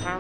Menantu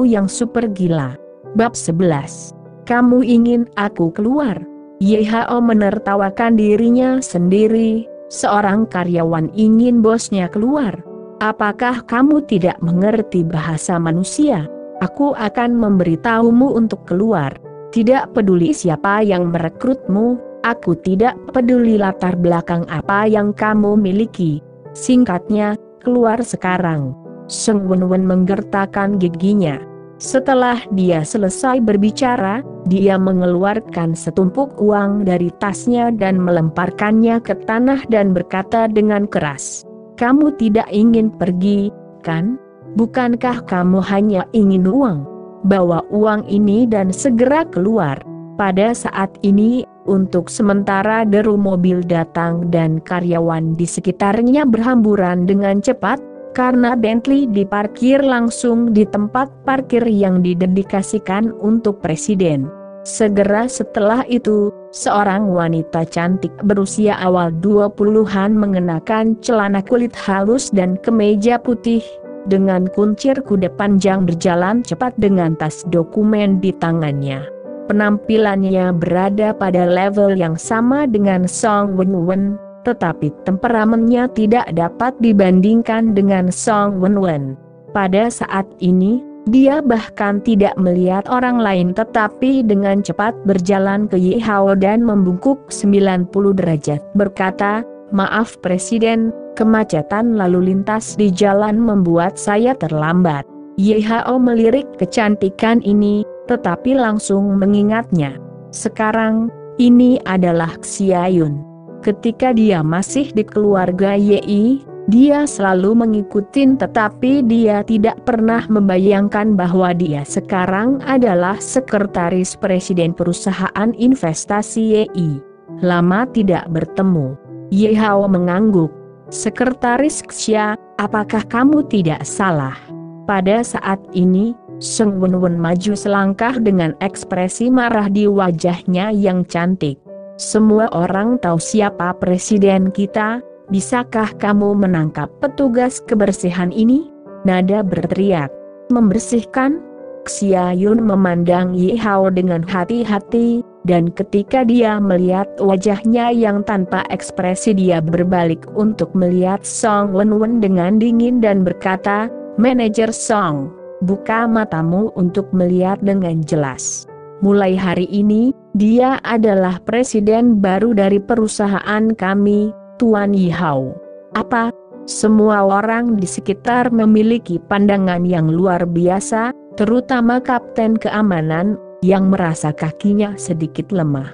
yang super gila. Bab 11. Kamu ingin aku keluar? YHO menertawakan dirinya sendiri. Seorang karyawan ingin bosnya keluar. Apakah kamu tidak mengerti bahasa manusia? Aku akan memberitahumu untuk keluar. Tidak peduli siapa yang merekrutmu, aku tidak peduli latar belakang apa yang kamu miliki. Singkatnya, keluar sekarang. Seng Wenwen menggertakkan giginya. Setelah dia selesai berbicara, dia mengeluarkan setumpuk uang dari tasnya dan melemparkannya ke tanah dan berkata dengan keras, "Kamu tidak ingin pergi, kan? Bukankah kamu hanya ingin uang? Bawa uang ini dan segera keluar." Pada saat ini, untuk sementara deru mobil datang dan karyawan di sekitarnya berhamburan dengan cepat, karena Bentley diparkir langsung di tempat parkir yang didedikasikan untuk presiden. Segera setelah itu, seorang wanita cantik berusia awal 20-an mengenakan celana kulit halus dan kemeja putih, dengan kuncir kuda panjang berjalan cepat dengan tas dokumen di tangannya. Penampilannya berada pada level yang sama dengan Song Wenwen, tetapi temperamennya tidak dapat dibandingkan dengan Song Wenwen. Pada saat ini, dia bahkan tidak melihat orang lain tetapi dengan cepat berjalan ke Yihao dan membungkuk 90 derajat berkata, "Maaf Presiden, kemacetan lalu lintas di jalan membuat saya terlambat." Yihao melirik kecantikan ini, tetapi langsung mengingatnya. Sekarang, ini adalah Xia Yun. Ketika dia masih di keluarga Yi, dia selalu mengikuti tetapi dia tidak pernah membayangkan bahwa dia sekarang adalah sekretaris presiden perusahaan investasi Yi. Lama tidak bertemu. Yihao mengangguk. "Sekretaris Xia, apakah kamu tidak salah?" Pada saat ini, Seng Wenwen maju selangkah dengan ekspresi marah di wajahnya yang cantik. "Semua orang tahu siapa presiden kita, bisakah kamu menangkap petugas kebersihan ini?" Nada berteriak. "Membersihkan?" Xia Yun memandang Yihao dengan hati-hati, dan ketika dia melihat wajahnya yang tanpa ekspresi dia berbalik untuk melihat Song Wenwen dengan dingin dan berkata, "Manajer Song, buka matamu untuk melihat dengan jelas. Mulai hari ini, dia adalah presiden baru dari perusahaan kami, Tuan Yihao." "Apa?" Semua orang di sekitar memiliki pandangan yang luar biasa, terutama kapten keamanan, yang merasa kakinya sedikit lemah.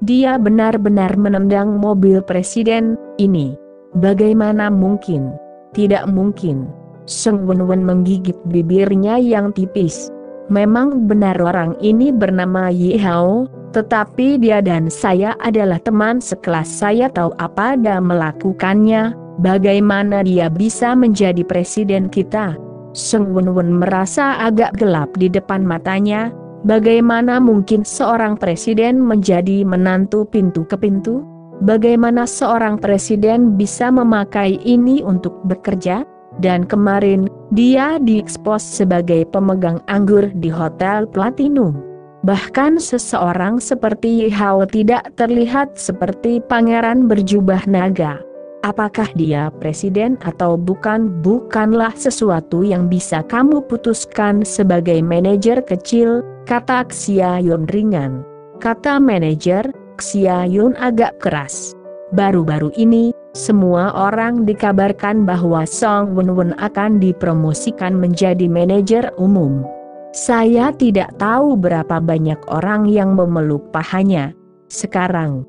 Dia benar-benar menendang mobil presiden ini. "Bagaimana mungkin? Tidak mungkin." Seng Wenwen menggigit bibirnya yang tipis. "Memang benar orang ini bernama Yihao, tetapi dia dan saya adalah teman sekelas. Saya tahu apa dia melakukannya. Bagaimana dia bisa menjadi presiden kita?" Seng Wenwen merasa agak gelap di depan matanya. Bagaimana mungkin seorang presiden menjadi menantu pintu ke pintu? Bagaimana seorang presiden bisa memakai ini untuk bekerja? Dan kemarin, dia diekspos sebagai pemegang anggur di Hotel Platinum. Bahkan seseorang seperti Yihao tidak terlihat seperti pangeran berjubah naga. Apakah dia presiden atau bukan? Bukanlah sesuatu yang bisa kamu putuskan sebagai manajer kecil, kata Xia Yun ringan. Kata manajer, Xia Yun agak keras. Baru-baru ini, semua orang dikabarkan bahwa Song Wenwen akan dipromosikan menjadi manajer umum. Saya tidak tahu berapa banyak orang yang memeluk pahanya. Sekarang,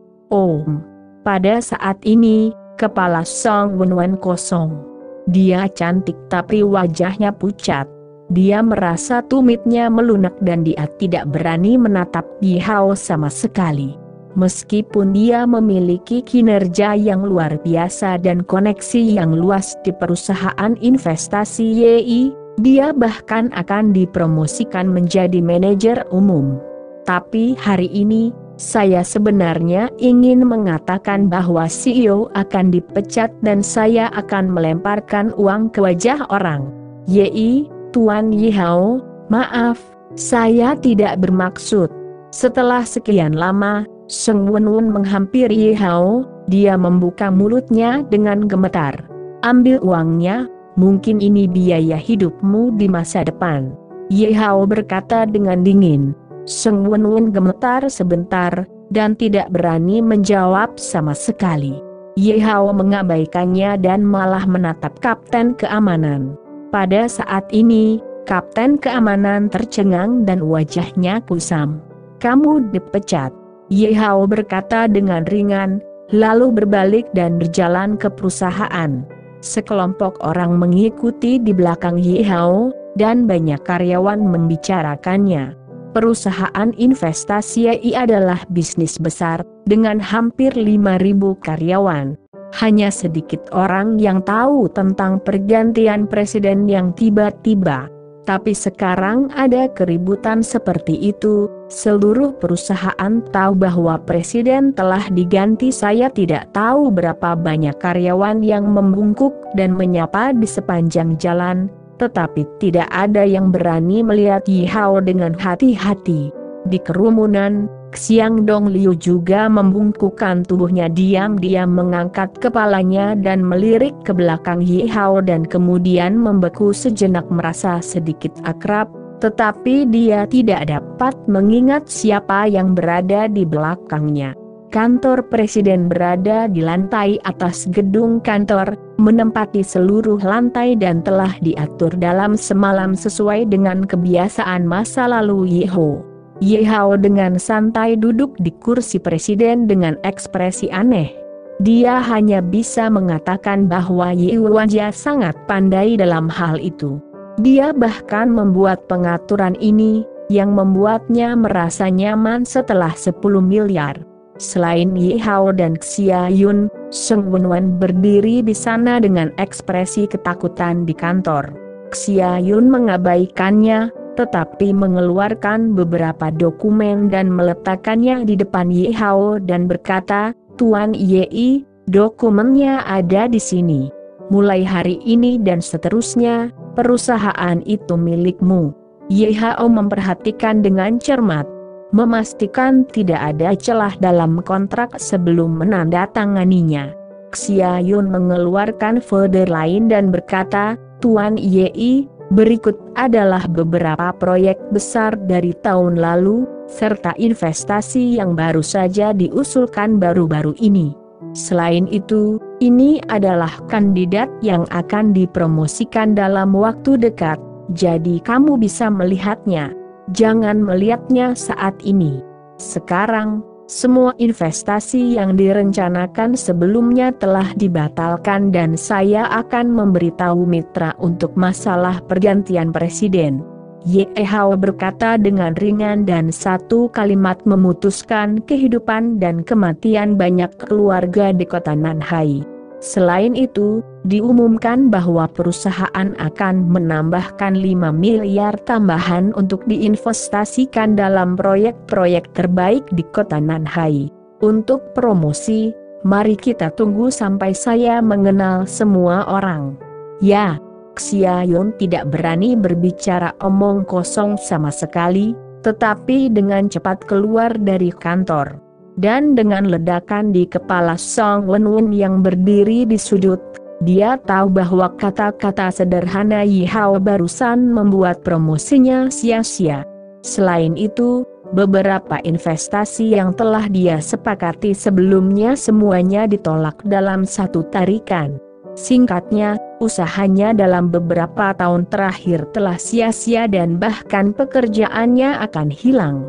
pada saat ini, kepala Song Wenwen kosong. Dia cantik tapi wajahnya pucat. Dia merasa tumitnya melunak dan dia tidak berani menatap Yihao sama sekali. Meskipun dia memiliki kinerja yang luar biasa dan koneksi yang luas di perusahaan investasi Yi, dia bahkan akan dipromosikan menjadi manajer umum. Tapi hari ini, Saya sebenarnya ingin mengatakan bahwa CEO akan dipecat dan saya akan melemparkan uang ke wajah orang. Yei, Tuan Yihao, maaf, saya tidak bermaksud. Setelah sekian lama, Seng Wenwen menghampiri Yihao, dia membuka mulutnya dengan gemetar. Ambil uangnya, mungkin ini biaya hidupmu di masa depan. Yihao berkata dengan dingin. Seng Wenwen gemetar sebentar, dan tidak berani menjawab sama sekali. Yihao mengabaikannya dan malah menatap Kapten Keamanan. Pada saat ini, Kapten Keamanan tercengang dan wajahnya kusam. Kamu dipecat. Yihao berkata dengan ringan, lalu berbalik dan berjalan ke perusahaan. Sekelompok orang mengikuti di belakang Yihao, dan banyak karyawan membicarakannya. Perusahaan investasi AI adalah bisnis besar, dengan hampir 5.000 karyawan. Hanya sedikit orang yang tahu tentang pergantian presiden yang tiba-tiba. Tapi sekarang ada keributan seperti itu, seluruh perusahaan tahu bahwa presiden telah diganti. Saya tidak tahu berapa banyak karyawan yang membungkuk dan menyapa di sepanjang jalan, tetapi tidak ada yang berani melihat Yihao dengan hati-hati. Di kerumunan, Xiang Dongliu juga membungkukkan tubuhnya, diam-diam mengangkat kepalanya dan melirik ke belakang Yihao dan kemudian membeku sejenak merasa sedikit akrab, tetapi dia tidak dapat mengingat siapa yang berada di belakangnya. Kantor presiden berada di lantai atas gedung kantor, menempati seluruh lantai dan telah diatur dalam semalam sesuai dengan kebiasaan masa lalu Yihao. Yihao dengan santai duduk di kursi presiden dengan ekspresi aneh. Dia hanya bisa mengatakan bahwa Yihao sangat pandai dalam hal itu. Dia bahkan membuat pengaturan ini, yang membuatnya merasa nyaman setelah 10 miliar. Selain Yihao dan Xia Yun, Seng Wenwen berdiri di sana dengan ekspresi ketakutan di kantor. Xia Yun mengabaikannya, tetapi mengeluarkan beberapa dokumen dan meletakkannya di depan Yihao dan berkata, Tuan Yei, dokumennya ada di sini. Mulai hari ini dan seterusnya, perusahaan itu milikmu. Yihao memperhatikan dengan cermat, memastikan tidak ada celah dalam kontrak sebelum menandatanganinya. Xia Yun mengeluarkan folder lain dan berkata, Tuan Yei, berikut adalah beberapa proyek besar dari tahun lalu, serta investasi yang baru saja diusulkan baru-baru ini. Selain itu, ini adalah kandidat yang akan dipromosikan dalam waktu dekat, jadi kamu bisa melihatnya. Jangan melihatnya saat ini. Sekarang, semua investasi yang direncanakan sebelumnya telah dibatalkan dan saya akan memberitahu mitra untuk masalah pergantian presiden. Yihao berkata dengan ringan dan satu kalimat memutuskan kehidupan dan kematian banyak keluarga di kota Nanhai. Selain itu, diumumkan bahwa perusahaan akan menambahkan 5 miliar tambahan untuk diinvestasikan dalam proyek-proyek terbaik di kota Nanhai. Untuk promosi, mari kita tunggu sampai saya mengenal semua orang. Ya, Xia Yun tidak berani berbicara omong kosong sama sekali, tetapi dengan cepat keluar dari kantor. Dan dengan ledakan di kepala Song Wenwen yang berdiri di sudut, dia tahu bahwa kata-kata sederhana Yihao barusan membuat promosinya sia-sia. Selain itu, beberapa investasi yang telah dia sepakati sebelumnya semuanya ditolak dalam satu tarikan. Singkatnya, usahanya dalam beberapa tahun terakhir telah sia-sia dan bahkan pekerjaannya akan hilang.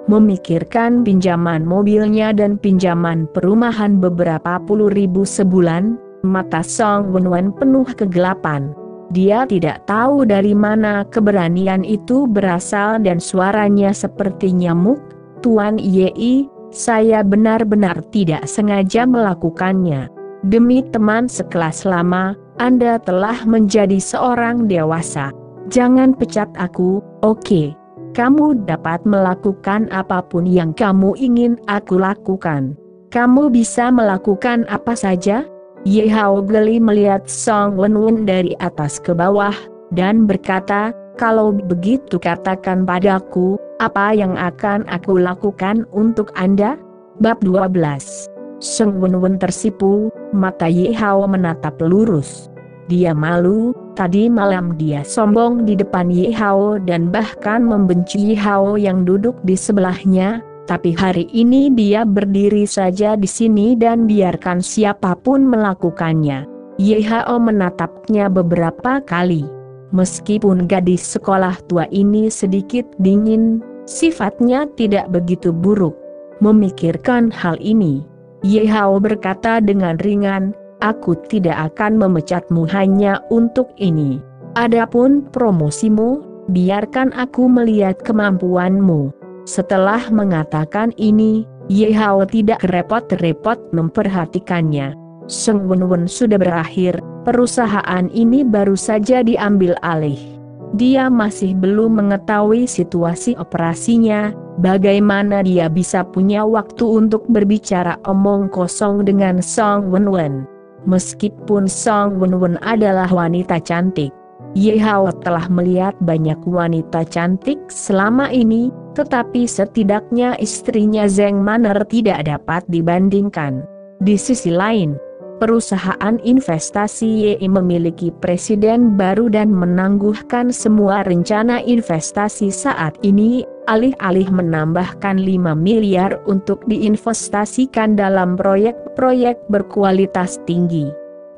Memikirkan pinjaman mobilnya dan pinjaman perumahan beberapa puluh ribu sebulan, mata Song Wenwen penuh kegelapan. Dia tidak tahu dari mana keberanian itu berasal dan suaranya seperti nyamuk. Tuan Yei, saya benar-benar tidak sengaja melakukannya. Demi teman sekelas lama, Anda telah menjadi seorang dewasa. Jangan pecat aku, oke? Kamu dapat melakukan apapun yang kamu ingin aku lakukan. Kamu bisa melakukan apa saja? Ye Hao geli melihat Song Wenwen dari atas ke bawah, dan berkata, kalau begitu katakan padaku, apa yang akan aku lakukan untuk Anda? Bab 12. Song Wenwen tersipu, mata Ye Hao menatap lurus. Dia malu, tadi malam dia sombong di depan Ye Hao dan bahkan membenci Ye Hao yang duduk di sebelahnya, tapi hari ini dia berdiri saja di sini dan biarkan siapapun melakukannya. Ye Hao menatapnya beberapa kali. Meskipun gadis sekolah tua ini sedikit dingin, sifatnya tidak begitu buruk. Memikirkan hal ini, Ye Hao berkata dengan ringan, aku tidak akan memecatmu hanya untuk ini. Adapun promosimu, biarkan aku melihat kemampuanmu. Setelah mengatakan ini, Ye Hao tidak repot-repot memperhatikannya. Song Wenwen sudah berakhir, perusahaan ini baru saja diambil alih. Dia masih belum mengetahui situasi operasinya, bagaimana dia bisa punya waktu untuk berbicara omong kosong dengan Song Wenwen. Meskipun Song Wenwen adalah wanita cantik, Ye Hao telah melihat banyak wanita cantik selama ini, tetapi setidaknya istrinya Zheng Manner tidak dapat dibandingkan. Di sisi lain, perusahaan investasi YI memiliki presiden baru dan menangguhkan semua rencana investasi saat ini, alih-alih menambahkan 5 miliar untuk diinvestasikan dalam proyek-proyek berkualitas tinggi.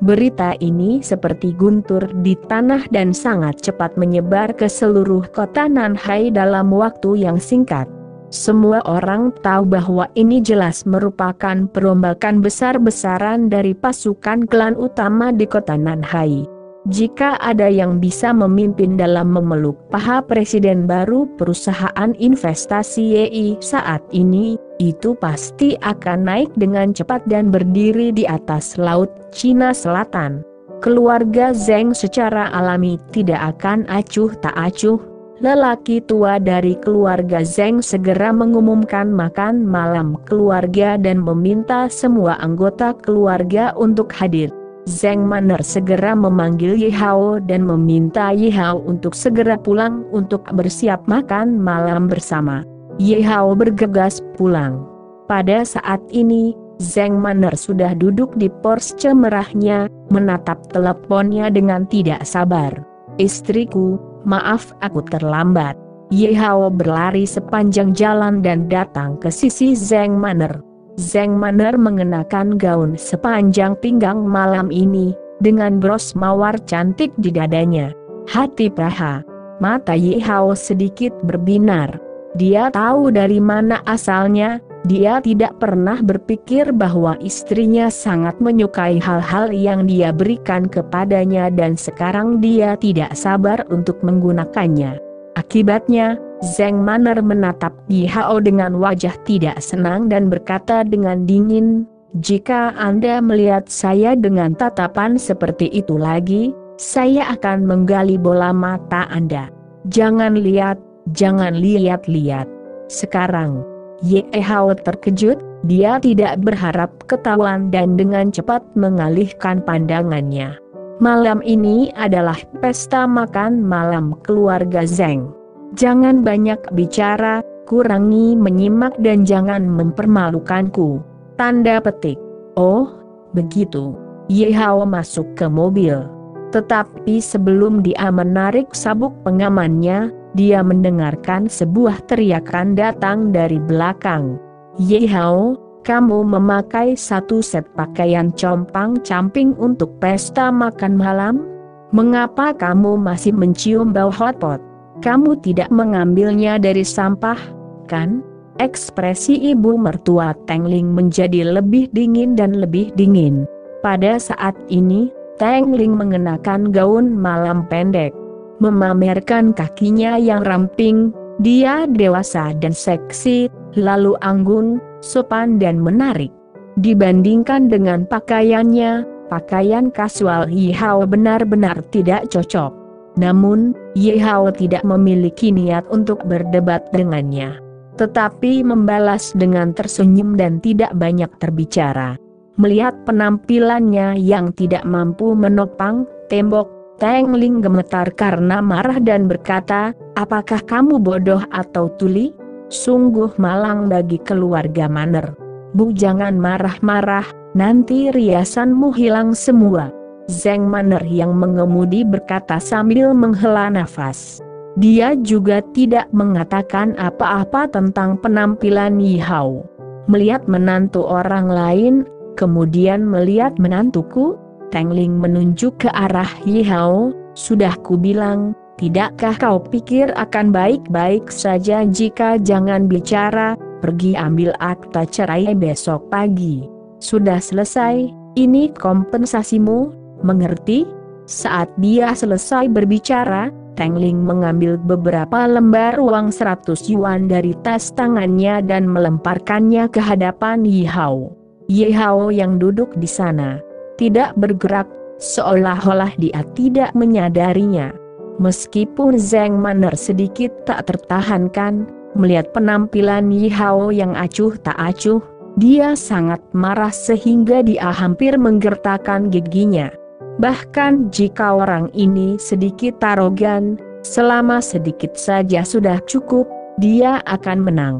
Berita ini seperti guntur di tanah dan sangat cepat menyebar ke seluruh kota Nanhai dalam waktu yang singkat. Semua orang tahu bahwa ini jelas merupakan perombakan besar-besaran dari pasukan klan utama di kota Nanhai. Jika ada yang bisa memimpin dalam memeluk paha presiden baru perusahaan investasi YI saat ini, itu pasti akan naik dengan cepat dan berdiri di atas laut Cina Selatan. Keluarga Zheng secara alami tidak akan acuh tak acuh. Lelaki tua dari keluarga Zheng segera mengumumkan makan malam keluarga dan meminta semua anggota keluarga untuk hadir. Zheng Manner segera memanggil Ye Hao dan meminta Ye Hao untuk segera pulang untuk bersiap makan malam bersama. Ye Hao bergegas pulang. Pada saat ini, Zheng Manner sudah duduk di Porsche merahnya, menatap teleponnya dengan tidak sabar. Istriku, maaf aku terlambat. Ye Hao berlari sepanjang jalan dan datang ke sisi Zheng Manner. Zheng Manner mengenakan gaun sepanjang pinggang malam ini, dengan bros mawar cantik di dadanya. Hati praha, mata Ye Hao sedikit berbinar. Dia tahu dari mana asalnya, dia tidak pernah berpikir bahwa istrinya sangat menyukai hal-hal yang dia berikan kepadanya dan sekarang dia tidak sabar untuk menggunakannya. Akibatnya, Zheng Manner menatap Ye Hao dengan wajah tidak senang dan berkata dengan dingin, jika Anda melihat saya dengan tatapan seperti itu lagi, saya akan menggali bola mata Anda. Jangan lihat-lihat. Sekarang, Ye Hao terkejut, dia tidak berharap ketahuan dan dengan cepat mengalihkan pandangannya. Malam ini adalah pesta makan malam keluarga Zheng. Jangan banyak bicara, kurangi menyimak dan jangan mempermalukanku. Tanda petik. Oh, begitu. Ye Hao masuk ke mobil. Tetapi sebelum dia menarik sabuk pengamannya, dia mendengarkan sebuah teriakan datang dari belakang. Ye Hao, kamu memakai satu set pakaian compang-camping untuk pesta makan malam? Mengapa kamu masih mencium bau hotpot? Kamu tidak mengambilnya dari sampah, kan? Ekspresi ibu mertua Teng Ling menjadi lebih dingin dan lebih dingin. Pada saat ini, Teng Ling mengenakan gaun malam pendek. Memamerkan kakinya yang ramping, dia dewasa dan seksi, lalu anggun, sopan dan menarik. Dibandingkan dengan pakaiannya, pakaian kasual Ye Hao benar-benar tidak cocok. Namun, Ye Hao tidak memiliki niat untuk berdebat dengannya. Tetapi membalas dengan tersenyum dan tidak banyak terbicara. Melihat penampilannya yang tidak mampu menopang tembok, Teng Ling gemetar karena marah dan berkata, "Apakah kamu bodoh atau tuli? Sungguh malang bagi keluarga Manner. Bu, jangan marah-marah, nanti riasanmu hilang semua." Zeng Manner yang mengemudi berkata sambil menghela nafas. Dia juga tidak mengatakan apa-apa tentang penampilan Ye Hao. Melihat menantu orang lain, kemudian melihat menantuku, Teng Ling menunjuk ke arah Ye Hao. "Sudah kubilang, tidakkah kau pikir akan baik-baik saja jika jangan bicara? Pergi ambil akta cerai besok pagi. Sudah selesai, ini kompensasimu. Mengerti?" Saat dia selesai berbicara, Teng Ling mengambil beberapa lembar uang 100 yuan dari tas tangannya dan melemparkannya ke hadapan Ye Hao. Ye Hao yang duduk di sana tidak bergerak, seolah-olah dia tidak menyadarinya. Meskipun Zeng Manner sedikit tak tertahankan, melihat penampilan Ye Hao yang acuh tak acuh, dia sangat marah sehingga dia hampir menggertakkan giginya. Bahkan jika orang ini sedikit arogan, selama sedikit saja sudah cukup, dia akan menang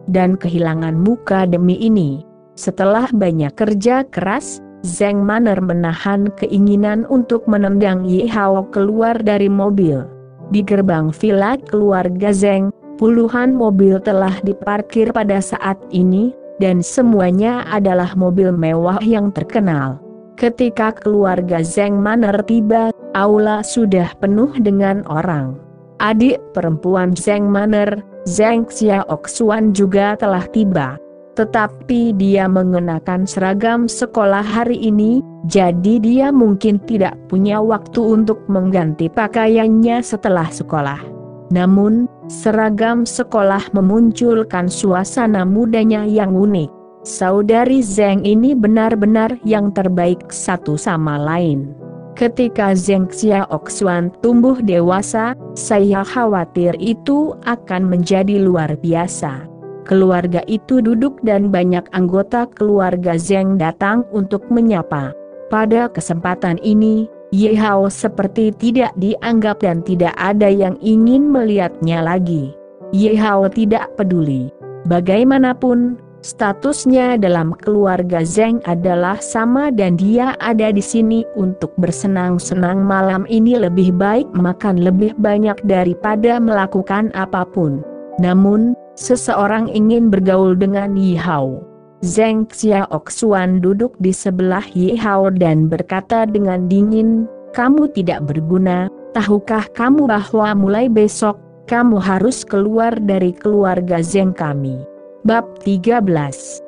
dan kehilangan muka demi ini. Setelah banyak kerja keras, Zeng Manner menahan keinginan untuk menendang Ye Hao keluar dari mobil. Di gerbang villa keluarga Zeng, puluhan mobil telah diparkir pada saat ini, dan semuanya adalah mobil mewah yang terkenal. Ketika keluarga Zeng Manner tiba, aula sudah penuh dengan orang. Adik perempuan Zeng Manner, Zeng Xiaoxuan juga telah tiba. Tetapi dia mengenakan seragam sekolah hari ini, jadi dia mungkin tidak punya waktu untuk mengganti pakaiannya setelah sekolah. Namun, seragam sekolah memunculkan suasana mudanya yang unik. Saudari Zeng ini benar-benar yang terbaik satu sama lain. Ketika Zeng Xiaoxuan tumbuh dewasa, saya khawatir itu akan menjadi luar biasa. Keluarga itu duduk dan banyak anggota keluarga Zeng datang untuk menyapa. Pada kesempatan ini, Ye Hao seperti tidak dianggap dan tidak ada yang ingin melihatnya lagi. Ye Hao tidak peduli. Bagaimanapun, statusnya dalam keluarga Zeng adalah sama dan dia ada di sini untuk bersenang-senang malam ini. Lebih baik makan lebih banyak daripada melakukan apapun. Namun, seseorang ingin bergaul dengan Ye Hao. Zeng Xiaoxuan duduk di sebelah Ye Hao dan berkata dengan dingin, "Kamu tidak berguna, tahukah kamu bahwa mulai besok, kamu harus keluar dari keluarga Zeng kami." Bab 13.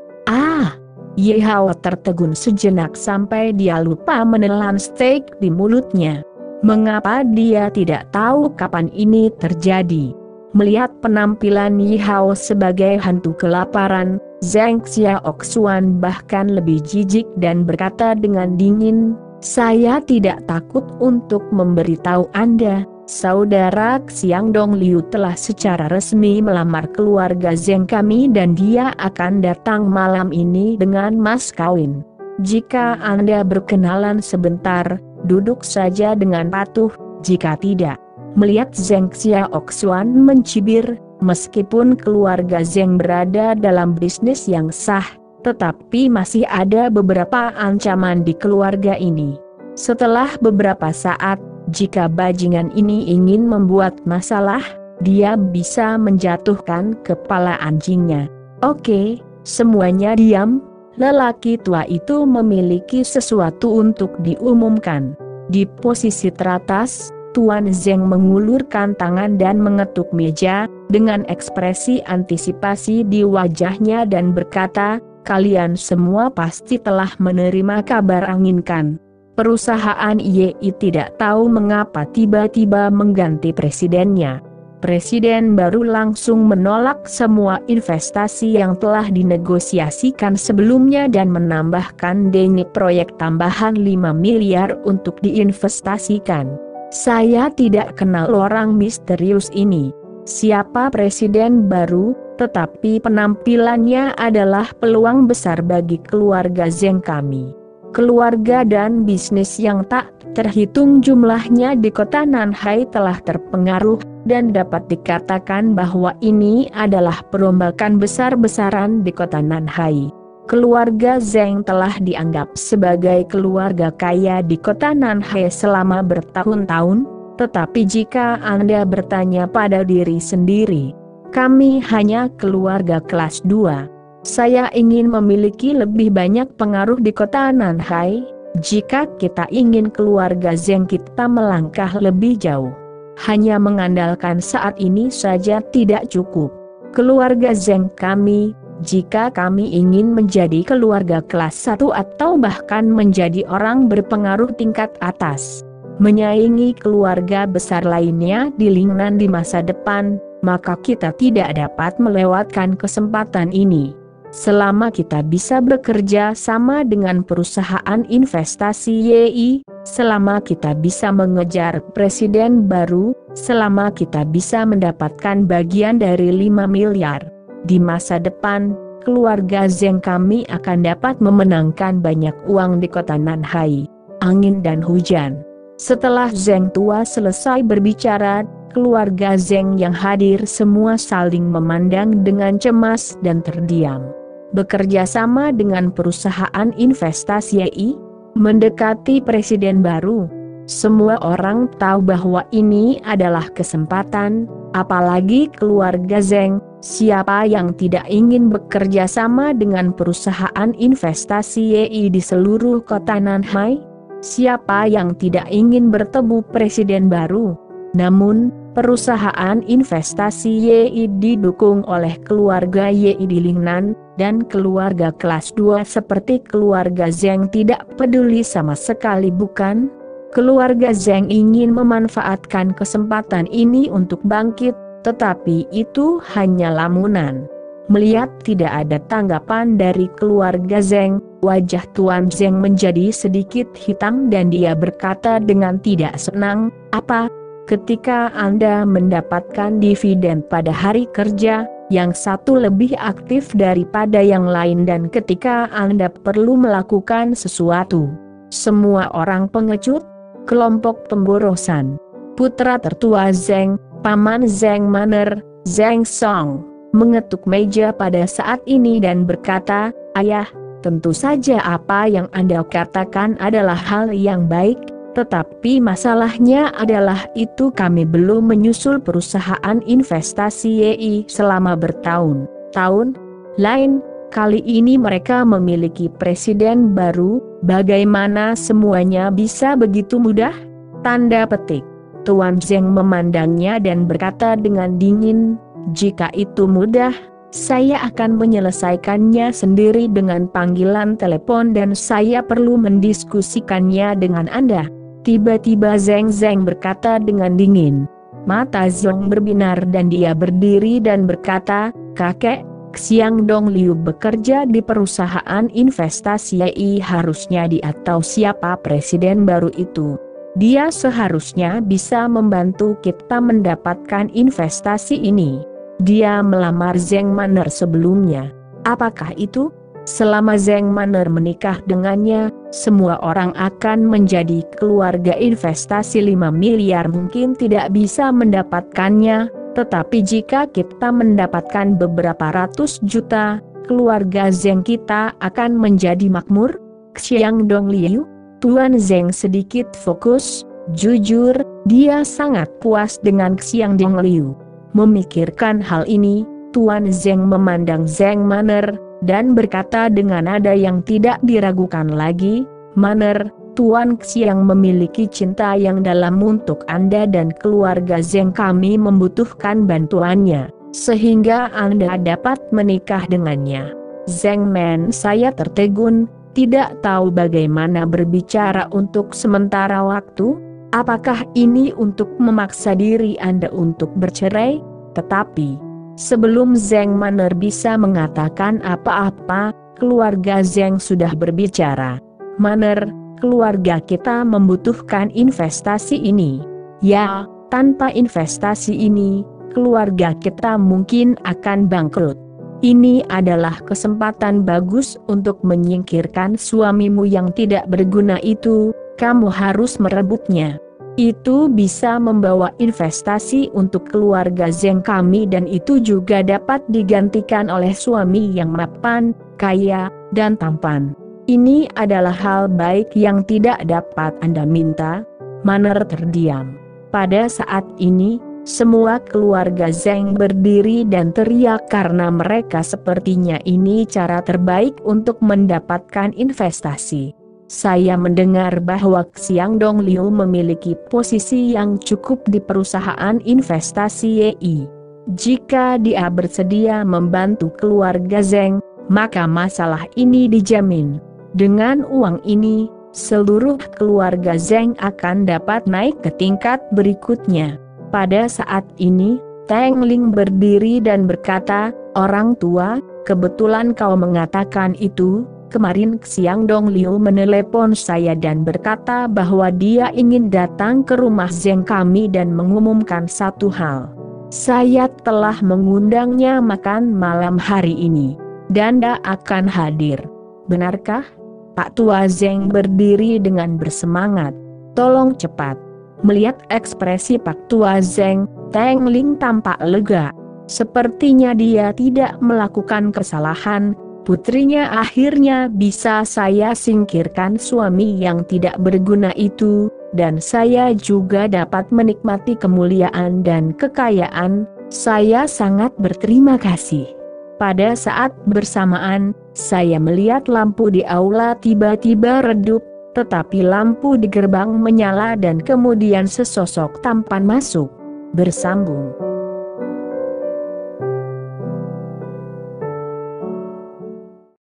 Ye Hao tertegun sejenak sampai dia lupa menelan steak di mulutnya. Mengapa dia tidak tahu kapan ini terjadi? Melihat penampilan Ye Hao sebagai hantu kelaparan, Zeng Xiaoxuan bahkan lebih jijik dan berkata dengan dingin, "Saya tidak takut untuk memberitahu Anda, Saudara Xiang Dong Liu telah secara resmi melamar keluarga Zeng kami dan dia akan datang malam ini dengan mas kawin. Jika Anda berkenalan sebentar, duduk saja dengan patuh, jika tidak." Melihat Zeng Xiaoxuan mencibir, meskipun keluarga Zeng berada dalam bisnis yang sah, tetapi masih ada beberapa ancaman di keluarga ini. Setelah beberapa saat, jika bajingan ini ingin membuat masalah, dia bisa menjatuhkan kepala anjingnya. "Oke, semuanya diam." Lelaki tua itu memiliki sesuatu untuk diumumkan. Di posisi teratas, Tuan Zeng mengulurkan tangan dan mengetuk meja, dengan ekspresi antisipasi di wajahnya dan berkata, "Kalian semua pasti telah menerima kabar anginkan. Perusahaan YI tidak tahu mengapa tiba-tiba mengganti presidennya. Presiden baru langsung menolak semua investasi yang telah dinegosiasikan sebelumnya dan menambahkan dana proyek tambahan 5 miliar untuk diinvestasikan. Saya tidak kenal orang misterius ini. Siapa presiden baru, tetapi penampilannya adalah peluang besar bagi keluarga Zeng kami. Keluarga dan bisnis yang tak terhitung jumlahnya di kota Nanhai telah terpengaruh, dan dapat dikatakan bahwa ini adalah perombakan besar-besaran di kota Nanhai. Keluarga Zeng telah dianggap sebagai keluarga kaya di kota Nanhai selama bertahun-tahun, tetapi jika Anda bertanya pada diri sendiri, kami hanya keluarga kelas 2. Saya ingin memiliki lebih banyak pengaruh di kota Nanhai. Jika kita ingin keluarga Zeng kita melangkah lebih jauh. Hanya mengandalkan saat ini saja tidak cukup. Keluarga Zeng kami, jika kami ingin menjadi keluarga kelas 1 atau bahkan menjadi orang berpengaruh tingkat atas, menyaingi keluarga besar lainnya di Lingnan di masa depan, maka kita tidak dapat melewatkan kesempatan ini. Selama kita bisa bekerja sama dengan perusahaan investasi YI, selama kita bisa mengejar presiden baru, selama kita bisa mendapatkan bagian dari 5 miliar. Di masa depan, keluarga Zeng kami akan dapat memenangkan banyak uang di kota Nanhai. Angin dan hujan. Setelah Zeng tua selesai berbicara, keluarga Zeng yang hadir semua saling memandang dengan cemas dan terdiam. Bekerja sama dengan perusahaan investasi YI, mendekati presiden baru. Semua orang tahu bahwa ini adalah kesempatan, apalagi keluarga Zeng. Siapa yang tidak ingin bekerja sama dengan perusahaan investasi YI di seluruh kota Nanhai? Siapa yang tidak ingin bertemu presiden baru? Namun, perusahaan investasi YI didukung oleh keluarga YI di Lingnan, dan keluarga kelas 2 seperti keluarga Zeng tidak peduli sama sekali, bukan? Keluarga Zeng ingin memanfaatkan kesempatan ini untuk bangkit, tetapi itu hanya lamunan. Melihat tidak ada tanggapan dari keluarga Zeng, wajah Tuan Zeng menjadi sedikit hitam dan dia berkata dengan tidak senang, "Apa? Ketika Anda mendapatkan dividen pada hari kerja, yang satu lebih aktif daripada yang lain dan ketika Anda perlu melakukan sesuatu, semua orang pengecut, kelompok pemborosan." Putra tertua Zeng, Paman Zeng Manner, Zeng Song, mengetuk meja pada saat ini dan berkata, "Ayah, tentu saja apa yang Anda katakan adalah hal yang baik. Tetapi masalahnya adalah itu kami belum menyusul perusahaan investasi YI selama bertahun-tahun. Lain kali ini mereka memiliki presiden baru, bagaimana semuanya bisa begitu mudah?" Tanda petik. Tuan Zeng memandangnya dan berkata dengan dingin, "Jika itu mudah, saya akan menyelesaikannya sendiri dengan panggilan telepon dan saya perlu mendiskusikannya dengan Anda." Tiba-tiba Zeng berkata dengan dingin. Mata Zong berbinar dan dia berdiri dan berkata, "Kakek, Xiang Dong Liu bekerja di perusahaan investasi YI, harusnya dia tahu siapa presiden baru itu. Dia seharusnya bisa membantu kita mendapatkan investasi ini. Dia melamar Zeng Manner sebelumnya. Apakah itu? Selama Zeng Manner menikah dengannya, semua orang akan menjadi keluarga investasi 5 miliar mungkin tidak bisa mendapatkannya, tetapi jika kita mendapatkan beberapa ratus juta, keluarga Zeng kita akan menjadi makmur." Xiang Dong Liu, Tuan Zeng sedikit fokus, jujur, dia sangat puas dengan Xiang Dong Liu. Memikirkan hal ini, Tuan Zeng memandang Zeng Manner, dan berkata dengan nada yang tidak diragukan lagi, "Manner, Tuan Xiang memiliki cinta yang dalam untuk Anda dan keluarga Zeng, kami membutuhkan bantuannya, sehingga Anda dapat menikah dengannya." Zeng Man, saya tertegun, tidak tahu bagaimana berbicara untuk sementara waktu. Apakah ini untuk memaksa diri Anda untuk bercerai? Tetapi sebelum Zeng Manner bisa mengatakan apa-apa, keluarga Zeng sudah berbicara. "Manner, keluarga kita membutuhkan investasi ini. Ya, tanpa investasi ini, keluarga kita mungkin akan bangkrut. Ini adalah kesempatan bagus untuk menyingkirkan suamimu yang tidak berguna itu, kamu harus merebutnya. Itu bisa membawa investasi untuk keluarga Zeng kami dan itu juga dapat digantikan oleh suami yang mapan, kaya, dan tampan. Ini adalah hal baik yang tidak dapat Anda minta. Manner terdiam. Pada saat ini, semua keluarga Zeng berdiri dan teriak karena mereka sepertinya ini cara terbaik untuk mendapatkan investasi. Saya mendengar bahwa Xiang Dongliu memiliki posisi yang cukup di perusahaan investasi YI. Jika dia bersedia membantu keluarga Zeng, maka masalah ini dijamin. Dengan uang ini, seluruh keluarga Zeng akan dapat naik ke tingkat berikutnya. Pada saat ini, Teng Ling berdiri dan berkata, "Orang tua, kebetulan kau mengatakan itu. Kemarin Xiang Dongliu menelepon saya dan berkata bahwa dia ingin datang ke rumah Zeng kami dan mengumumkan satu hal. Saya telah mengundangnya makan malam hari ini. Dan dia akan hadir. Benarkah?" Pak Tua Zeng berdiri dengan bersemangat. "Tolong cepat." Melihat ekspresi Pak Tua Zeng, Teng Ling tampak lega. Sepertinya dia tidak melakukan kesalahan, putrinya akhirnya bisa saya singkirkan suami yang tidak berguna itu, dan saya juga dapat menikmati kemuliaan dan kekayaan, saya sangat berterima kasih. Pada saat bersamaan, saya melihat lampu di aula tiba-tiba redup, tetapi lampu di gerbang menyala dan kemudian sesosok tampan masuk. Bersambung.